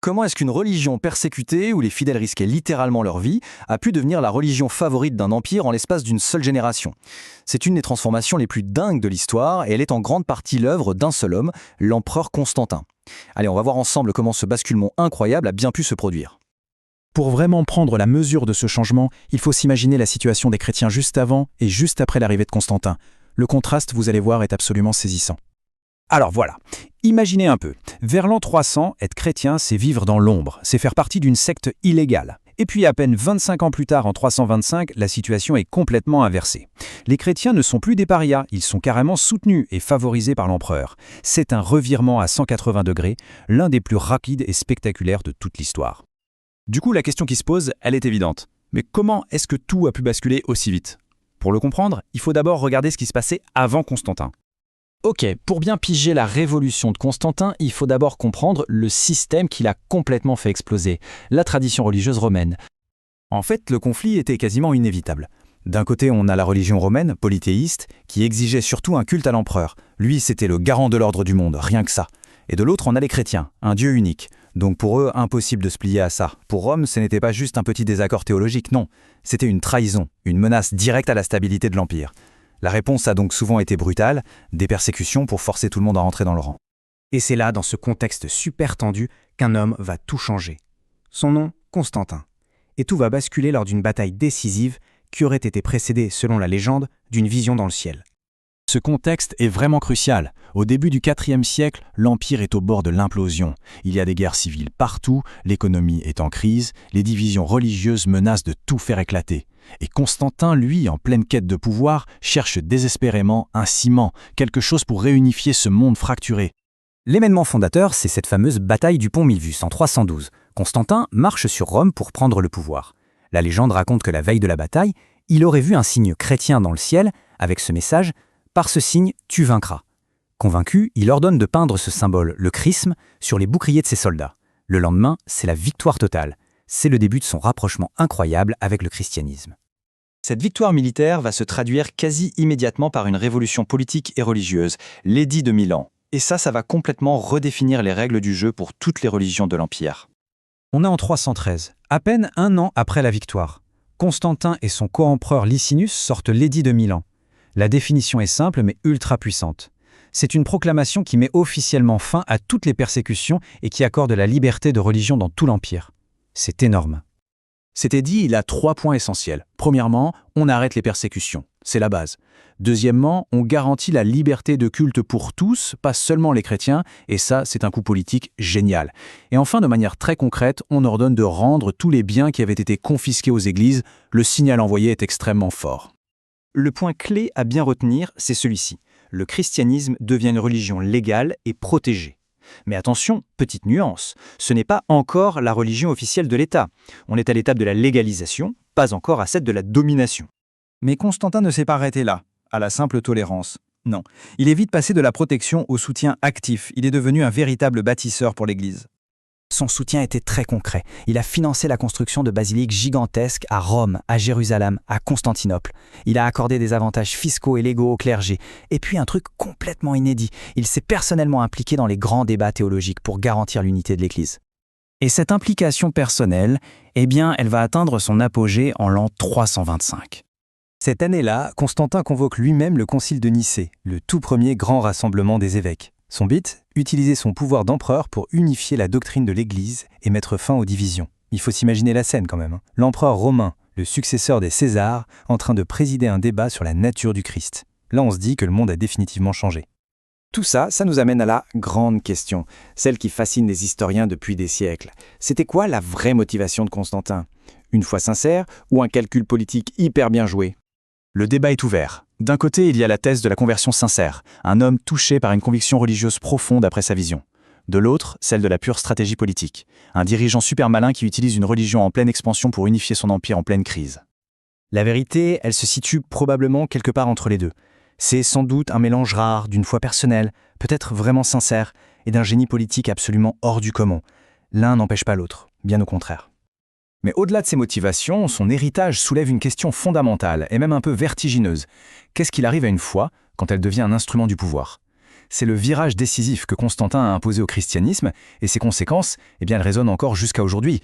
Comment est-ce qu'une religion persécutée, où les fidèles risquaient littéralement leur vie, a pu devenir la religion favorite d'un empire en l'espace d'une seule génération? C'est une des transformations les plus dingues de l'histoire et elle est en grande partie l'œuvre d'un seul homme, l'empereur Constantin. Allez, on va voir ensemble comment ce basculement incroyable a bien pu se produire. Pour vraiment prendre la mesure de ce changement, il faut s'imaginer la situation des chrétiens juste avant et juste après l'arrivée de Constantin. Le contraste, vous allez voir, est absolument saisissant. Alors voilà, imaginez un peu. Vers l'an 300, être chrétien, c'est vivre dans l'ombre, c'est faire partie d'une secte illégale. Et puis à peine 25 ans plus tard, en 325, la situation est complètement inversée. Les chrétiens ne sont plus des parias, ils sont carrément soutenus et favorisés par l'empereur. C'est un revirement à 180 degrés, l'un des plus rapides et spectaculaires de toute l'histoire. Du coup, la question qui se pose, elle est évidente. Mais comment est-ce que tout a pu basculer aussi vite? Pour le comprendre, il faut d'abord regarder ce qui se passait avant Constantin. Ok, pour bien piger la révolution de Constantin, il faut d'abord comprendre le système qui l'a complètement fait exploser, la tradition religieuse romaine. En fait, le conflit était quasiment inévitable. D'un côté, on a la religion romaine, polythéiste, qui exigeait surtout un culte à l'empereur. Lui, c'était le garant de l'ordre du monde, rien que ça. Et de l'autre, on a les chrétiens, un Dieu unique. Donc pour eux, impossible de se plier à ça. Pour Rome, ce n'était pas juste un petit désaccord théologique, non. C'était une trahison, une menace directe à la stabilité de l'empire. La réponse a donc souvent été brutale, des persécutions pour forcer tout le monde à rentrer dans le rang. Et c'est là, dans ce contexte super tendu, qu'un homme va tout changer. Son nom, Constantin. Et tout va basculer lors d'une bataille décisive qui aurait été précédée, selon la légende, d'une vision dans le ciel. Ce contexte est vraiment crucial. Au début du IVe siècle, l'Empire est au bord de l'implosion. Il y a des guerres civiles partout, l'économie est en crise, les divisions religieuses menacent de tout faire éclater. Et Constantin, lui, en pleine quête de pouvoir, cherche désespérément un ciment, quelque chose pour réunifier ce monde fracturé. L'événement fondateur, c'est cette fameuse bataille du pont Milvius en 312. Constantin marche sur Rome pour prendre le pouvoir. La légende raconte que la veille de la bataille, il aurait vu un signe chrétien dans le ciel avec ce message « Par ce signe, tu vaincras ». Convaincu, il ordonne de peindre ce symbole, le chrisme, sur les boucliers de ses soldats. Le lendemain, c'est la victoire totale. C'est le début de son rapprochement incroyable avec le christianisme. Cette victoire militaire va se traduire quasi immédiatement par une révolution politique et religieuse, l'édit de Milan. Et ça va complètement redéfinir les règles du jeu pour toutes les religions de l'Empire. On est en 313, à peine un an après la victoire. Constantin et son co-empereur Licinus sortent l'édit de Milan. La définition est simple mais ultra puissante. C'est une proclamation qui met officiellement fin à toutes les persécutions et qui accorde la liberté de religion dans tout l'Empire. C'est énorme. Cet édit, il a 3 points essentiels. Premièrement, on arrête les persécutions. C'est la base. Deuxièmement, on garantit la liberté de culte pour tous, pas seulement les chrétiens, et ça, c'est un coup politique génial. Et enfin, de manière très concrète, on ordonne de rendre tous les biens qui avaient été confisqués aux églises. Le signal envoyé est extrêmement fort. Le point clé à bien retenir, c'est celui-ci. Le christianisme devient une religion légale et protégée. Mais attention, petite nuance, ce n'est pas encore la religion officielle de l'État. On est à l'étape de la légalisation, pas encore à celle de la domination. Mais Constantin ne s'est pas arrêté là, à la simple tolérance. Non, il est vite passé de la protection au soutien actif. Il est devenu un véritable bâtisseur pour l'Église. Son soutien était très concret. Il a financé la construction de basiliques gigantesques à Rome, à Jérusalem, à Constantinople. Il a accordé des avantages fiscaux et légaux au clergé. Et puis un truc complètement inédit, il s'est personnellement impliqué dans les grands débats théologiques pour garantir l'unité de l'Église. Et cette implication personnelle, elle va atteindre son apogée en l'an 325. Cette année-là, Constantin convoque lui-même le concile de Nicée, le tout premier grand rassemblement des évêques. Son but, utiliser son pouvoir d'empereur pour unifier la doctrine de l'Église et mettre fin aux divisions. Il faut s'imaginer la scène quand même. L'empereur romain, le successeur des Césars, en train de présider un débat sur la nature du Christ. Là, on se dit que le monde a définitivement changé. Tout ça, ça nous amène à la grande question, celle qui fascine les historiens depuis des siècles. C'était quoi la vraie motivation de Constantin? Une foi sincère ou un calcul politique hyper bien joué? Le débat est ouvert. D'un côté, il y a la thèse de la conversion sincère, un homme touché par une conviction religieuse profonde après sa vision. De l'autre, celle de la pure stratégie politique, un dirigeant super malin qui utilise une religion en pleine expansion pour unifier son empire en pleine crise. La vérité, elle se situe probablement quelque part entre les deux. C'est sans doute un mélange rare d'une foi personnelle, peut-être vraiment sincère, et d'un génie politique absolument hors du commun. L'un n'empêche pas l'autre, bien au contraire. Mais au-delà de ses motivations, son héritage soulève une question fondamentale et même un peu vertigineuse. Qu'est-ce qu'il arrive à une foi quand elle devient un instrument du pouvoir? c'est le virage décisif que Constantin a imposé au christianisme, et ses conséquences, elles résonnent encore jusqu'à aujourd'hui.